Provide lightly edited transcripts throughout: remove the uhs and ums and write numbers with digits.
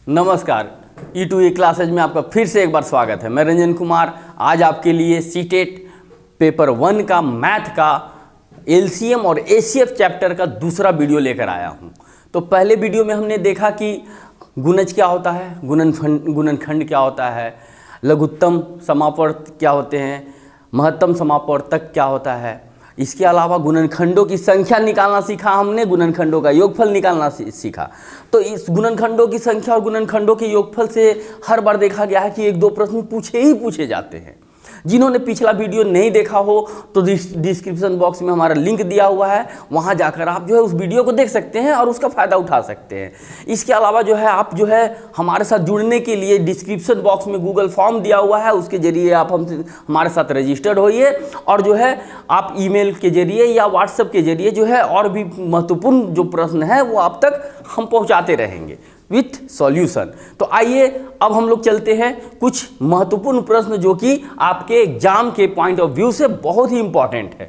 नमस्कार, E2E classes में आपका फिर से एक बार स्वागत है। मैं रंजन कुमार आज आपके लिए सीटेट पेपर 1 का मैथ का LCM और ACF चैप्टर का दूसरा वीडियो लेकर आया हूं। तो पहले वीडियो में हमने देखा कि गुणज क्या होता है, गुणनखंड क्या होता है, लघुत्तम समापवर्त क्या होते हैं, महत्तम समापवर्तक क्या होता है। इसके अलावा गुणनखंडों की संख्या निकालना सीखा हमने, गुणनखंडों का योगफल निकालना सीखा। तो इस गुणनखंडों की संख्या और गुणनखंडों के योगफल से हर बार देखा गया है कि एक दो प्रश्न पूछे जाते हैं। जिन्होंने पिछला वीडियो नहीं देखा हो तो डिस्क्रिप्शन बॉक्स में हमारा लिंक दिया हुआ है, वहां जाकर आप जो है उस वीडियो को देख सकते हैं और उसका फ़ायदा उठा सकते हैं। इसके अलावा जो है आप जो है हमारे साथ जुड़ने के लिए डिस्क्रिप्शन बॉक्स में गूगल फॉर्म दिया हुआ है, उसके जरिए आप हमारे साथ रजिस्टर्ड होइए और जो है आप ईमेल के जरिए या व्हाट्सएप के जरिए जो है और भी महत्वपूर्ण जो प्रश्न है वो आप तक हम पहुँचाते रहेंगे विथ सॉल्यूशन। तो आइए अब हम लोग चलते हैं कुछ महत्वपूर्ण प्रश्न जो कि आपके एग्जाम के पॉइंट ऑफ व्यू से बहुत ही इंपॉर्टेंट है।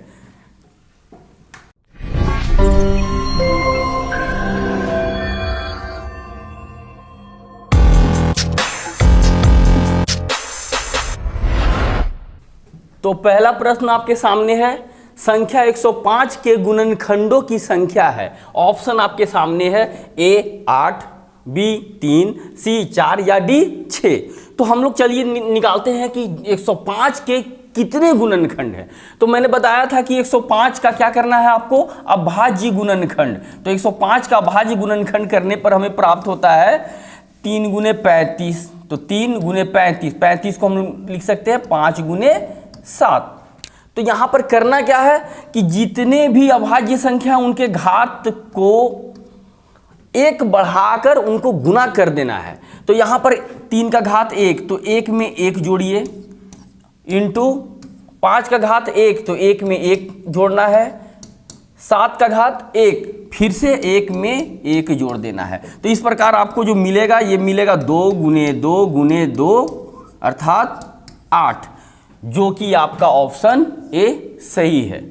तो पहला प्रश्न आपके सामने है, संख्या 105 के गुणनखंडों की संख्या है। ऑप्शन आपके सामने है A 8, B 3, C 4 या D 6। तो हम लोग चलिए निकालते हैं कि 105 के कितने गुणनखंड हैं। तो मैंने बताया था कि 105 का क्या करना है आपको, अभाज्य गुणनखंड। तो 105 का अभाज्य गुणनखंड करने पर हमें प्राप्त होता है 3 गुने 35। तो 3 गुने 35, 35 को हम लिख सकते हैं 5 गुने 7। तो यहां पर करना क्या है कि जितने भी अभाज्य संख्या उनके घात को 1 बढ़ाकर उनको गुना कर देना है। तो यहां पर 3 का घात 1, तो 1 में 1 जोड़िए, इंटू 5 का घात 1, तो 1 में 1 जोड़ना है, 7 का घात 1, फिर से 1 में 1 जोड़ देना है। तो इस प्रकार आपको जो मिलेगा ये मिलेगा 2 गुने 2 गुने 2 अर्थात 8, जो कि आपका ऑप्शन ए सही है,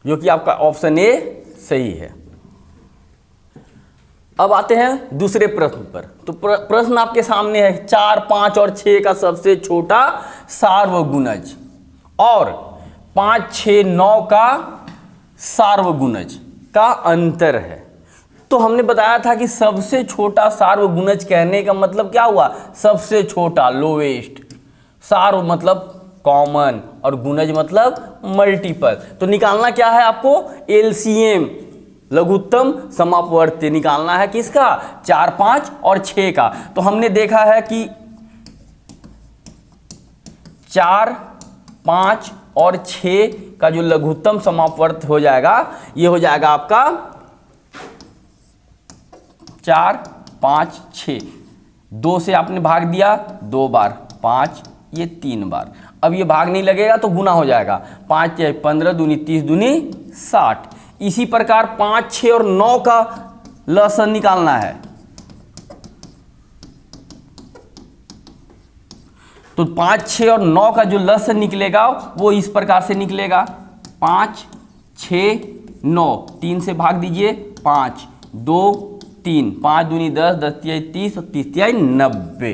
जो कि आपका ऑप्शन ए सही है। अब आते हैं दूसरे प्रश्न पर। तो प्रश्न आपके सामने है 4, 5 और 6 का सबसे छोटा सार्वगुणज और 5, 6, 9 का सार्वगुणज का अंतर है। तो हमने बताया था कि सबसे छोटा सार्वगुणज कहने का मतलब क्या हुआ, सबसे छोटा लोवेस्ट, सार्व मतलब कॉमन और गुणज मतलब मल्टीपल। तो निकालना क्या है आपको, LCM लघुत्तम समापवर्त निकालना है किसका, 4, 5 और 6 का। तो हमने देखा है कि 4, 5 और 6 का जो लघुत्तम समापवर्त हो जाएगा ये हो जाएगा आपका 4, 5, 6। 2 से आपने भाग दिया 2 बार, 5 ये 3 बार। अब ये भाग नहीं लगेगा तो गुना हो जाएगा, 5 या 15 दूनी 30 दूनी 60। इसी प्रकार 5, 6 और 9 का लसन निकालना है। तो 5, 6 और 9 का जो लसन निकलेगा वो इस प्रकार से निकलेगा, 5, 6, 9, 3 से भाग दीजिए, 5, 2, 3, 5 दूनी 10, 10 तिहाई 30 और 30 तिहाई 90।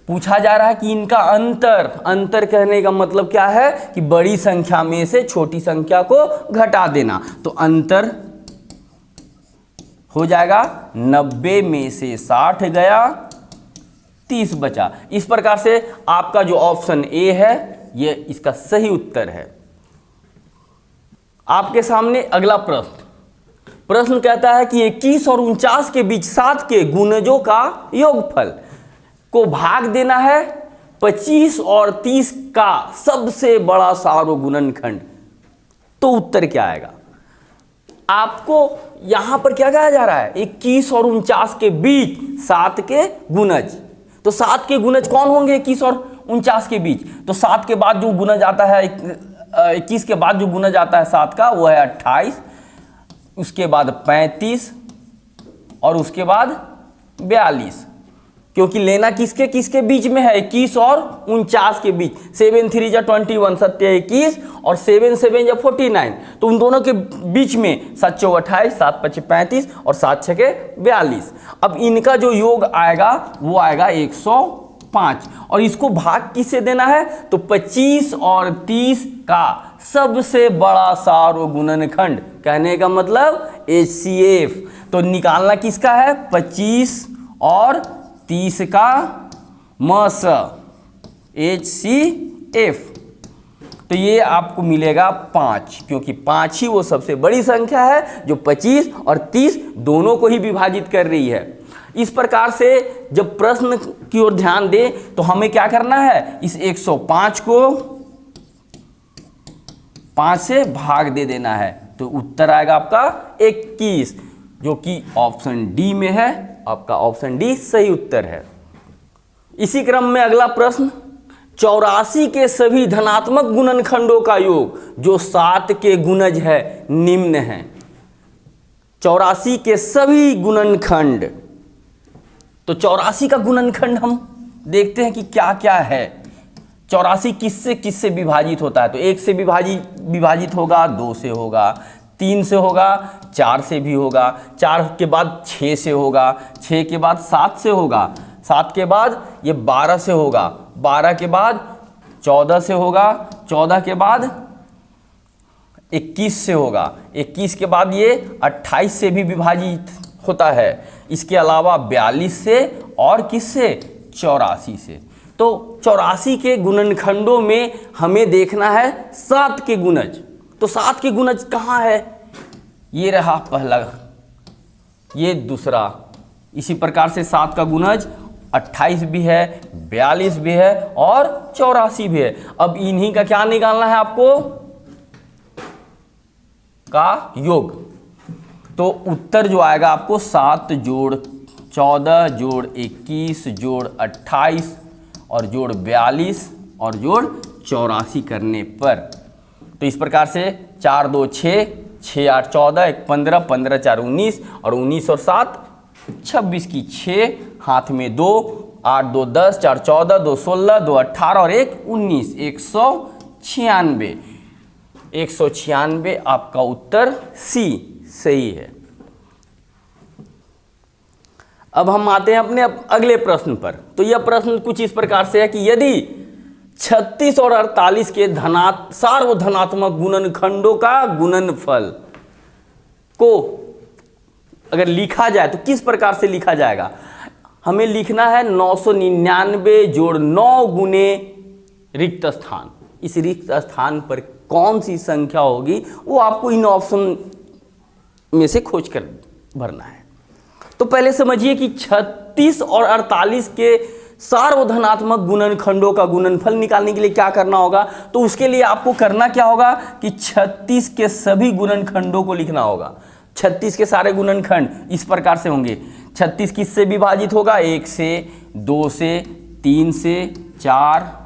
पूछा जा रहा है कि इनका अंतर कहने का मतलब क्या है कि बड़ी संख्या में से छोटी संख्या को घटा देना। तो अंतर हो जाएगा 90 में से 60 गया, 30 बचा। इस प्रकार से आपका जो ऑप्शन ए है ये इसका सही उत्तर है। आपके सामने अगला प्रश्न कहता है कि 21 और 49 के बीच 7 के गुणजों का योगफल को भाग देना है 25 और 30 का सबसे बड़ा सार्वगुणनखंड। तो उत्तर क्या आएगा, आपको यहां पर क्या कहा जा रहा है, 21 और 49 के बीच 7 के गुणज। तो 7 के गुणज कौन होंगे 21 और 49 के बीच, तो 7 के बाद जो गुणज आता है 21 के बाद जो गुणज आता है 7 का वो है 28, उसके बाद 35 और उसके बाद 42। क्योंकि लेना किसके किसके बीच में है, 21 और 49 के बीच। 7 3 जा 21, 7 21 और 7 7 जा 49, तो उन दोनों के बीच में 7 4 28, 7 5 35 और 7 6 42। अब इनका जो योग आएगा वो आएगा 105, और इसको भाग किससे देना है, तो 25 और 30 का सबसे बड़ा सार्वगुणनखंड, कहने का मतलब HCF। तो निकालना किसका है, 25 और 30 का मस HCF। तो ये आपको मिलेगा 5, क्योंकि 5 ही वो सबसे बड़ी संख्या है जो 25 और 30 दोनों को ही विभाजित कर रही है। इस प्रकार से जब प्रश्न की ओर ध्यान दें तो हमें क्या करना है, इस 105 को 5 से भाग दे देना है, तो उत्तर आएगा आपका 21, जो कि ऑप्शन डी में है। आपका ऑप्शन डी सही उत्तर है। इसी क्रम में अगला प्रश्न, 84 के सभी धनात्मक गुणनखंडों का योग जो 7 के गुणज है निम्न है। 84 के सभी गुणनखंड, तो 84 का गुणनखंड हम देखते हैं कि क्या क्या है। 84 किससे किससे विभाजित होता है, तो 1 से विभाजित होगा, 2 से होगा, 3 से होगा, 4 से भी होगा, 4 के बाद 6 से होगा, 6 के बाद 7 से होगा, 7 के बाद ये 12 से होगा, 12 के बाद 14 से होगा, 14 के बाद 21 से होगा, 21 के बाद ये 28 से भी विभाजित होता है। इसके अलावा 42 से और किससे, 84 से। तो 84 के गुणनखंडों में हमें देखना है 7 के गुणज। तो 7 के गुणज कहाँ है, ये रहा पहला, ये दूसरा। इसी प्रकार से 7 का गुणज 28 भी है, 42 भी है और 84 भी है। अब इन्हीं का क्या निकालना है आपको, का योग। तो उत्तर जो आएगा आपको 7 जोड़ 14 जोड़ 21 जोड़ 28 और जोड़ 42 और जोड़ 84 करने पर। तो इस प्रकार से 4 2 6, 6 8 14, 1 15, 15 4 19 और 19 और 7 26 की 6, हाथ में 2, 8 2 10, 4 14, 2 16, 2 18 और 1 19, 196। 196 आपका उत्तर सी सही है। अब हम आते हैं अपने अगले प्रश्न पर। तो यह प्रश्न कुछ इस प्रकार से है कि यदि 36 और 48 के सार्वधनात्मक गुणनखंडों का गुणनफल को अगर लिखा जाए तो किस प्रकार से लिखा जाएगा। हमें लिखना है 999 जोड़ 9 गुने रिक्त स्थान। इस रिक्त स्थान पर कौन सी संख्या होगी वो आपको इन ऑप्शन में से खोज कर भरना है। तो पहले समझिए कि 36 और 48 के सार्वधनात्मक गुणनखंडों का गुणनफल निकालने के लिए क्या करना होगा। तो उसके लिए आपको करना क्या होगा कि 36 के सभी गुणनखंडों को लिखना होगा। 36 के सारे गुणनखंड इस प्रकार से होंगे। 36 किससे विभाजित होगा, 1 से, 2 से, 3 से, 4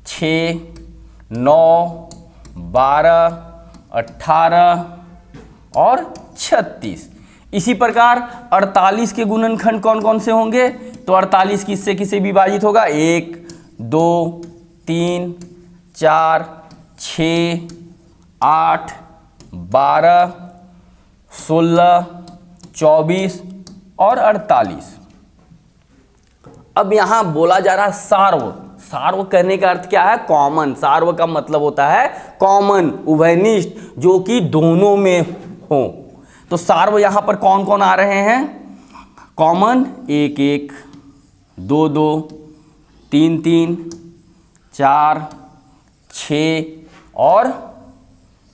6 9 12 18 और 36। इसी प्रकार 48 के गुणनखंड कौन कौन से होंगे, तो 48 किससे किससे विभाजित होगा, 1 2 3 4 6 8 12 16 24 और 48। अब यहां बोला जा रहा है सार्व। सार्व करने का अर्थ क्या है, कॉमन। सार्व का मतलब होता है कॉमन, उभयनिष्ठ, जो कि दोनों में हो। तो सार्व यहां पर कौन कौन आ रहे हैं, कॉमन 1 1 2 2 3 3 4 6 और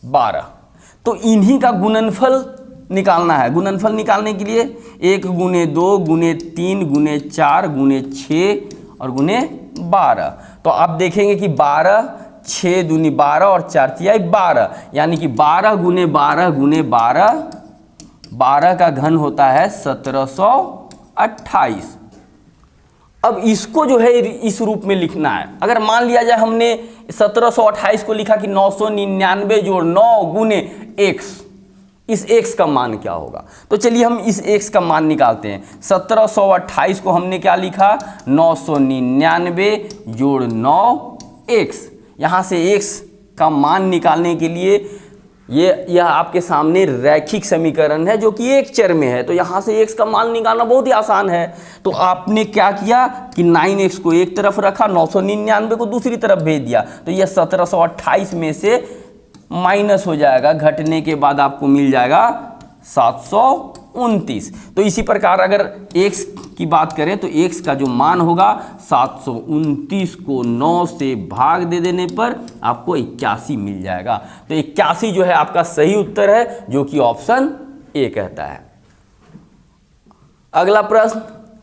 12। तो इन्हीं का गुणनफल निकालना है। गुणनफल निकालने के लिए 1 गुने 2 गुने 3 गुने 4 गुने 6 और गुने 12। तो आप देखेंगे कि 12 6 दूनी 12 और 4 तिहाई 12, यानी कि 12 गुने 12 गुने 12, 12 का घन होता है 1728। अब इसको जो है इस रूप में लिखना है। अगर मान लिया जाए हमने 1728 को लिखा कि 999 जोड़ 9 गुने x, इस x का मान क्या होगा। तो चलिए हम इस x का मान निकालते हैं। 1728 को हमने क्या लिखा, 999 जोड़ 9x। यहाँ से x का मान निकालने के लिए यह आपके सामने रैखिक समीकरण है जो कि एक चर में है, तो यहाँ से x का मान निकालना बहुत ही आसान है। तो आपने क्या किया कि 9x को एक तरफ रखा, 999 को दूसरी तरफ भेज दिया, तो यह 1728 में से माइनस हो जाएगा, घटने के बाद आपको मिल जाएगा 729। तो इसी प्रकार अगर x की बात करें तो x का जो मान होगा 729 को 9 से भाग दे देने पर आपको 81 मिल जाएगा। तो 81 जो है आपका सही उत्तर है, जो कि ऑप्शन ए कहता है। अगला प्रश्न,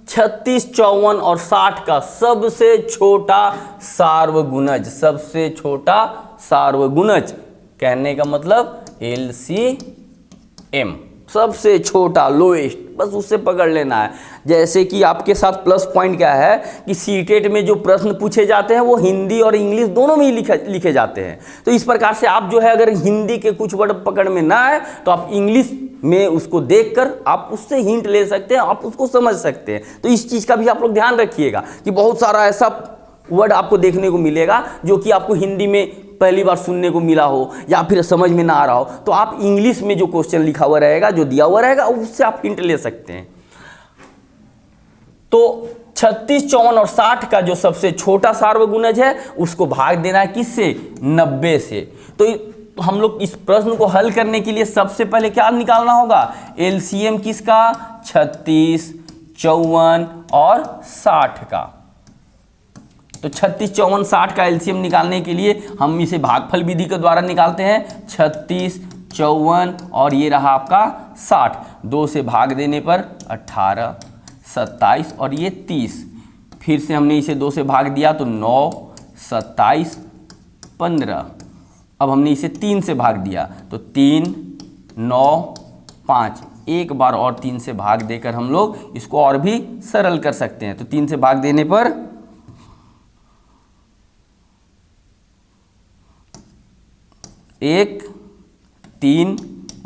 36, 54 और 60 का सबसे छोटा सार्वगुणज। सबसे छोटा सार्वगुणज कहने का मतलब LCM, सबसे छोटा, लोएस्ट, बस उससे पकड़ लेना है। जैसे कि आपके साथ प्लस पॉइंट क्या है कि सीटेट में जो प्रश्न पूछे जाते हैं वो हिंदी और इंग्लिश दोनों में ही लिखे जाते हैं। तो इस प्रकार से आप जो है अगर हिंदी के कुछ वर्ड पकड़ में ना आए तो आप इंग्लिश में उसको देखकर आप उससे हिंट ले सकते हैं, आप उसको समझ सकते हैं। तो इस चीज़ का भी आप लोग ध्यान रखिएगा कि बहुत सारा ऐसा वर्ड आपको देखने को मिलेगा जो कि आपको हिंदी में पहली बार सुनने को मिला हो या फिर समझ में ना आ रहा हो, तो आप इंग्लिश में जो क्वेश्चन लिखा हुआ रहेगा, जो दिया हुआ रहेगा, उससे आप हिंट ले सकते हैं। तो 36, 54 और 60 का जो सबसे छोटा सार्वगुणज है उसको भाग देना है किससे, 90 से। तो हम लोग इस प्रश्न को हल करने के लिए सबसे पहले क्या निकालना होगा, LCM किसका, 36, 54 और 60 का। तो 36, 54, 60 का एलसीएम निकालने के लिए हम इसे भागफल विधि के द्वारा निकालते हैं। 36, 54 और ये रहा आपका 60, 2 से भाग देने पर 18, 27 और ये 30। फिर से हमने इसे 2 से भाग दिया तो 9, 27, 15। अब हमने इसे 3 से भाग दिया तो 3, 9, 5। एक बार और 3 से भाग देकर हम लोग इसको और भी सरल कर सकते हैं। तो 3 से भाग देने पर 1, 3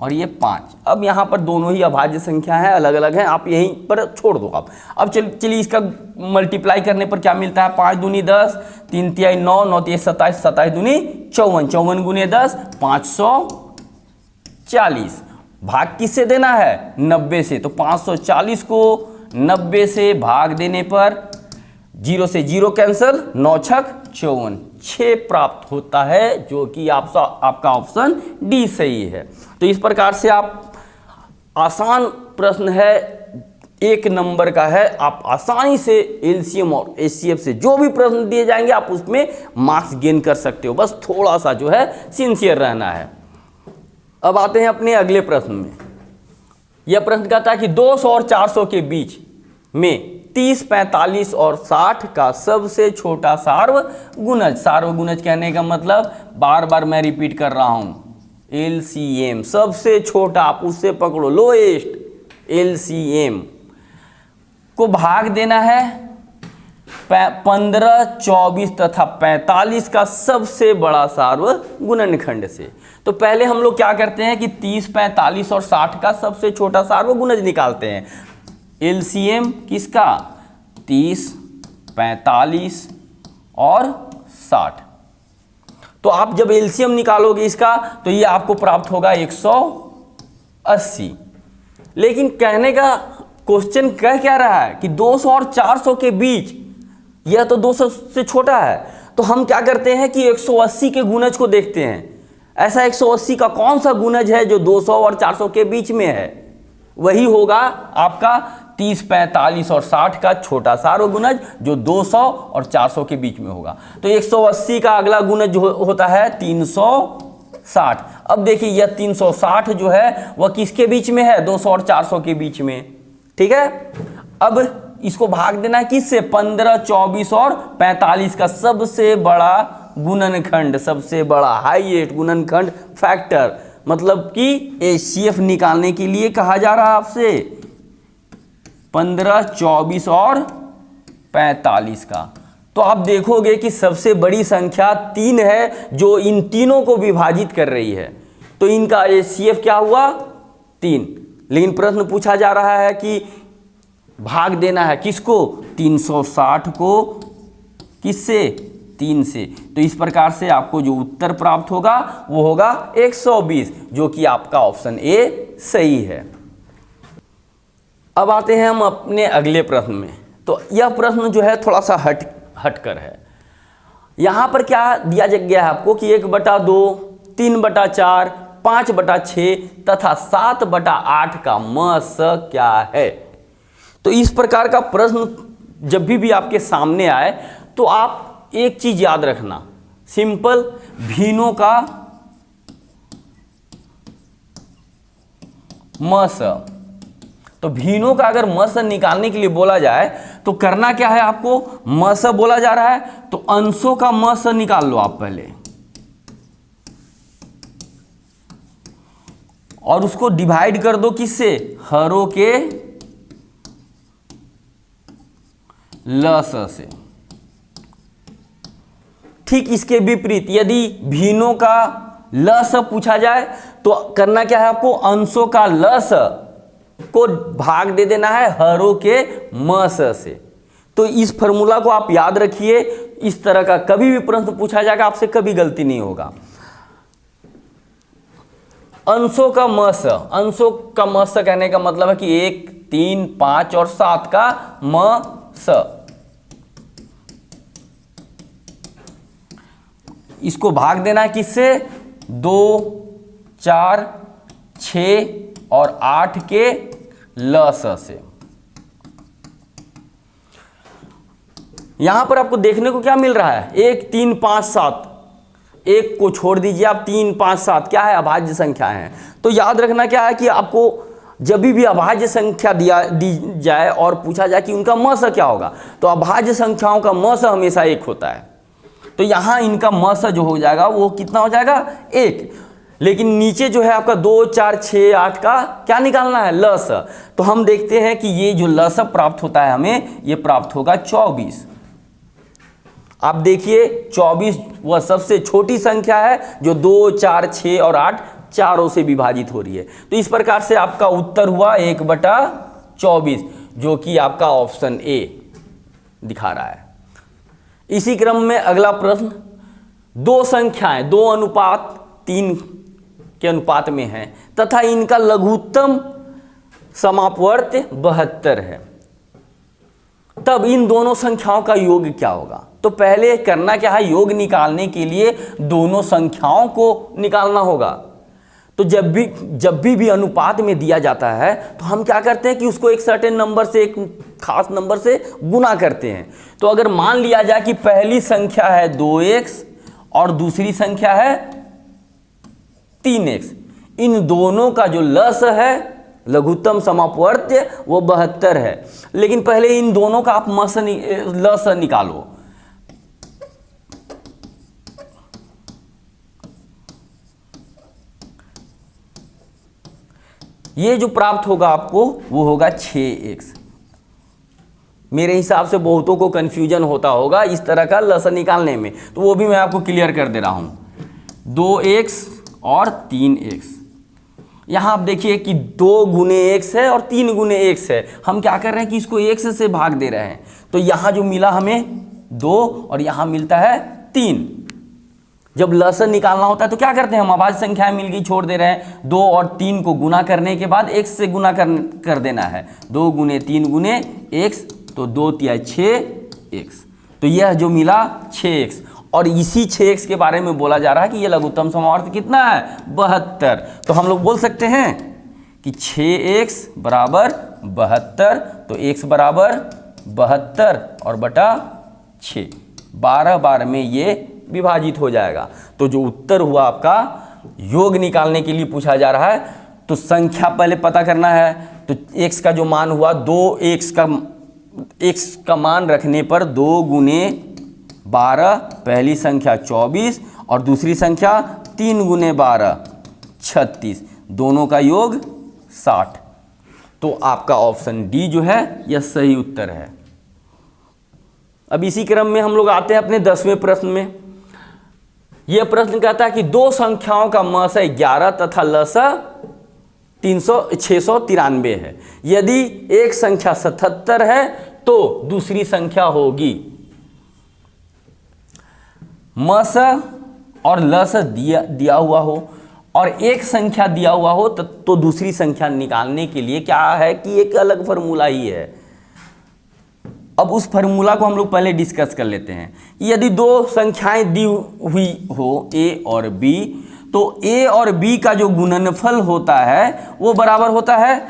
और ये 5। अब यहाँ पर दोनों ही अभाज्य संख्या है, अलग अलग हैं, आप यहीं पर छोड़ दो आप। अब चलिए इसका मल्टीप्लाई करने पर क्या मिलता है, 5 दूनी 10, 3 तिहाई 9, 9 तिहाई 27, 27 दूनी 54, 54 गुने 10, 540। भाग किससे देना है, 90 से। तो 540 को 90 से भाग देने पर 0 से 0 कैंसिल, 9 छक 54, 6 प्राप्त होता है, जो कि आपका ऑप्शन डी सही है। तो इस प्रकार से आप आसान प्रश्न है, 1 नंबर का है, आप आसानी से एलसीएम और एचसीएफ से जो भी प्रश्न दिए जाएंगे आप उसमें मार्क्स गेन कर सकते हो। बस थोड़ा सा जो है सिंसियर रहना है। अब आते हैं अपने अगले प्रश्न में। यह प्रश्न कहता है कि 200 और 400 के बीच में 30, 45 और 60 का सबसे छोटा सार्वगुणज। सार्वगुणज कहने का मतलब, बार बार मैं रिपीट कर रहा हूं, एलसीएम, सबसे छोटा, आप उससे पकड़ो, लोएस्ट। एलसीएम को भाग देना है 15, 24 तथा 45 का सबसे बड़ा सार्वगुणनखंड से। तो पहले हम लोग क्या करते हैं कि 30, 45 और 60 का सबसे छोटा सार्वगुणज निकालते हैं। एलसीएम किसका, 30, 45 और 60। तो आप जब एलसीएम निकालोगे इसका तो ये आपको प्राप्त होगा 180। लेकिन कहने का क्वेश्चन कह क्या रहा है कि 200 और 400 के बीच, यह तो 200 से छोटा है, तो हम क्या करते हैं कि 180 के गुणज को देखते हैं। ऐसा 180 का कौन सा गुणज है जो 200 और 400 के बीच में है, वही होगा आपका 30, 45 और 60 का छोटा सार्वगुणज जो 200 और 400 के बीच में होगा। तो 180 का अगला गुणज जो होता है 360। अब देखिए यह 360 जो है वह किसके बीच में है, 200 और 400 के बीच में, ठीक है। अब इसको भाग देना है किससे, 15, 24 और 45 का सबसे बड़ा गुणनखंड, सबसे बड़ा हाईएस्ट गुणनखंड फैक्टर, मतलब कि एचसीएफ निकालने के लिए कहा जा रहा है आपसे 15, 24 और 45 का। तो आप देखोगे कि सबसे बड़ी संख्या 3 है जो इन तीनों को विभाजित कर रही है। तो इनका एचसीएफ क्या हुआ, 3। लेकिन प्रश्न पूछा जा रहा है कि भाग देना है किसको, 360 को किससे, 3 से। तो इस प्रकार से आपको जो उत्तर प्राप्त होगा वो होगा 120, जो कि आपका ऑप्शन ए सही है। अब आते हैं हम अपने अगले प्रश्न में। तो यह प्रश्न जो है थोड़ा सा हटकर है। यहाँ पर क्या दिया गया है आपको कि 1/2, 3/4, 5/6 तथा 7/8 का म स क्या है। तो इस प्रकार का प्रश्न जब भी आपके सामने आए तो आप एक चीज याद रखना, सिंपल भिन्नों का म स। तो भिन्नों का अगर म स निकालने के लिए बोला जाए तो करना क्या है आपको, म स बोला जा रहा है तो अंशों का म स निकाल लो आप पहले, और उसको डिवाइड कर दो किससे, हरों के ल स से। ठीक इसके विपरीत यदि भिन्नों का ल स पूछा जाए तो करना क्या है आपको, अंशों का ल स को भाग दे देना है हरों के म स से। तो इस फॉर्मूला को आप याद रखिए, इस तरह का कभी भी प्रश्न पूछा जाएगा आपसे कभी गलती नहीं होगा। अंशों का म स, अंशों का म स कहने का मतलब है कि 1, 3, 5 और 7 का म स। इसको भाग देना है किससे, 2, 4, 6 और 8 के ल स से। यहां पर आपको देखने को क्या मिल रहा है, 1, 3, 5, 7, एक को छोड़ दीजिए आप, 3, 5, 7 क्या है, अभाज्य संख्या है। तो याद रखना क्या है कि आपको जब भी अभाज्य संख्या दी जाए और पूछा जाए कि उनका म स क्या होगा, तो अभाज्य संख्याओं का म स हमेशा 1 होता है। तो यहां इनका म स जो हो जाएगा वो कितना हो जाएगा, 1। लेकिन नीचे जो है आपका 2, 4, 6, 8 का क्या निकालना है, ल स। तो हम देखते हैं कि ये जो ल स प्राप्त होता है हमें, ये प्राप्त होगा 24। आप देखिए 24 वह सबसे छोटी संख्या है जो 2, 4, 6 और 8 चारों से विभाजित हो रही है। तो इस प्रकार से आपका उत्तर हुआ 1/24, जो कि आपका ऑप्शन ए दिखा रहा है। इसी क्रम में अगला प्रश्न, दो संख्याएं 2:3 के अनुपात में हैं तथा इनका लघुत्तम समापवर्त्य 72 है, तब इन दोनों संख्याओं का योग क्या होगा। तो पहले करना क्या है, योग निकालने के लिए दोनों संख्याओं को निकालना होगा। तो जब भी अनुपात में दिया जाता है तो हम क्या करते हैं कि उसको एक सर्टेन नंबर से, एक खास नंबर से गुना करते हैं। तो अगर मान लिया जाए कि पहली संख्या है 2x और दूसरी संख्या है 3x, इन दोनों का जो लस है लघुत्तम समापवर्त्य वो 72 है। लेकिन पहले इन दोनों का आप लस निकालो। ये जो प्राप्त होगा आपको वो होगा 6x। मेरे हिसाब से बहुतों को कंफ्यूजन होता होगा इस तरह का लसन निकालने में, तो वो भी मैं आपको क्लियर कर दे रहा हूं। 2x और 3x, यहां आप देखिए कि 2 गुने x है और 3 गुने x है। हम क्या कर रहे हैं कि इसको x से भाग दे रहे हैं। तो यहां जो मिला हमें 2 और यहां मिलता है 3। जब लसन निकालना होता है तो क्या करते हैं हम, अभाज्य संख्याएं मिल गई छोड़ दे रहे हैं। 2 और 3 को गुना करने के बाद x से गुना कर देना है। 2 गुने 3 गुने x, तो 2 तिया 6x। तो यह जो मिला 6x, और इसी 6x के बारे में बोला जा रहा है कि यह लघुत्तम समावर्त कितना है, 72। तो हम लोग बोल सकते हैं कि 6x बराबर 72, तो x बराबर 72 और बटा 6, 12 बार में ये विभाजित हो जाएगा। तो जो उत्तर हुआ आपका, योग निकालने के लिए पूछा जा रहा है तो संख्या पहले पता करना है। तो x का जो मान हुआ 2x का मान रखने पर 2 गुने 12, पहली संख्या 24 और दूसरी संख्या 3 गुने 12 36, दोनों का योग 60। तो आपका ऑप्शन डी जो है यह सही उत्तर है। अब इसी क्रम में हम लोग आते हैं अपने 10वें प्रश्न में। यह प्रश्न कहता है कि दो संख्याओं का म स 11 तथा ल स 693 है। यदि एक संख्या 77 है तो दूसरी संख्या होगी मस और लस दिया हुआ हो और एक संख्या दिया हुआ हो तो दूसरी संख्या निकालने के लिए क्या है कि एक अलग फार्मूला ही है। अब उस फार्मूला को हम लोग पहले डिस्कस कर लेते हैं। यदि दो संख्याएं दी हुई हो a और b, तो a और b का जो गुणनफल होता है वो बराबर होता है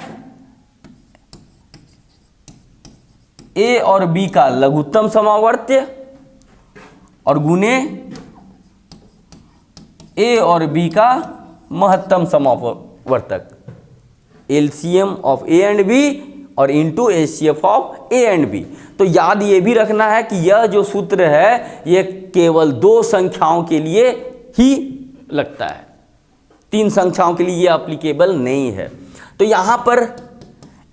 a और b का लघुत्तम समावर्त्य और गुणे a और b का महत्तम समावर्तक, LCM of a and b और into HCF of a and b। तो याद ये भी रखना है कि यह जो सूत्र है ये केवल दो संख्याओं के लिए ही लगता है, तीन संख्याओं के लिए ये एप्लीकेबल नहीं है। तो यहाँ पर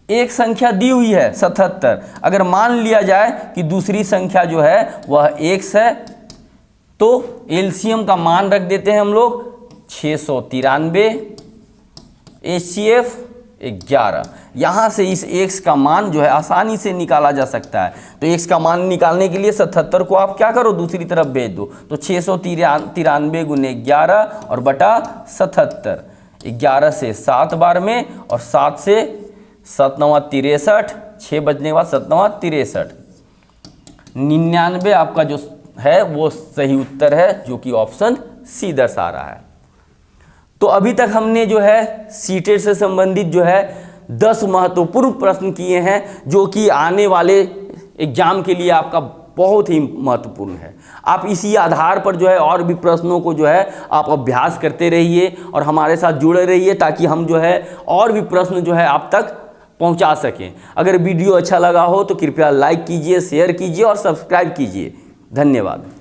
एक संख्या दी हुई है 77, अगर मान लिया जाए कि दूसरी संख्या जो है वह x है तो एलसीएम का मान रख देते हैं हम लोग 693, एचसीएफ 11। यहाँ से इस x का मान जो है आसानी से निकाला जा सकता है। तो x का मान निकालने के लिए 77 को आप क्या करो दूसरी तरफ भेज दो, तो 693 गुने 11 और बटा 77, 11 से 7 बार में और 7 से 7 9 63, 6 बजने के बाद 7 9 63, 99 आपका जो है वो सही उत्तर है, जो कि ऑप्शन सी दर्शा रहा है। तो अभी तक हमने जो है सीटेट से संबंधित जो है 10 महत्वपूर्ण प्रश्न किए हैं, जो कि आने वाले एग्जाम के लिए आपका बहुत ही महत्वपूर्ण है। आप इसी आधार पर जो है और भी प्रश्नों को जो है आप अभ्यास करते रहिए और हमारे साथ जुड़े रहिए, ताकि हम जो है और भी प्रश्न जो है आप तक पहुंचा सकें। अगर वीडियो अच्छा लगा हो तो कृपया लाइक कीजिए, शेयर कीजिए और सब्सक्राइब कीजिए। धन्यवाद।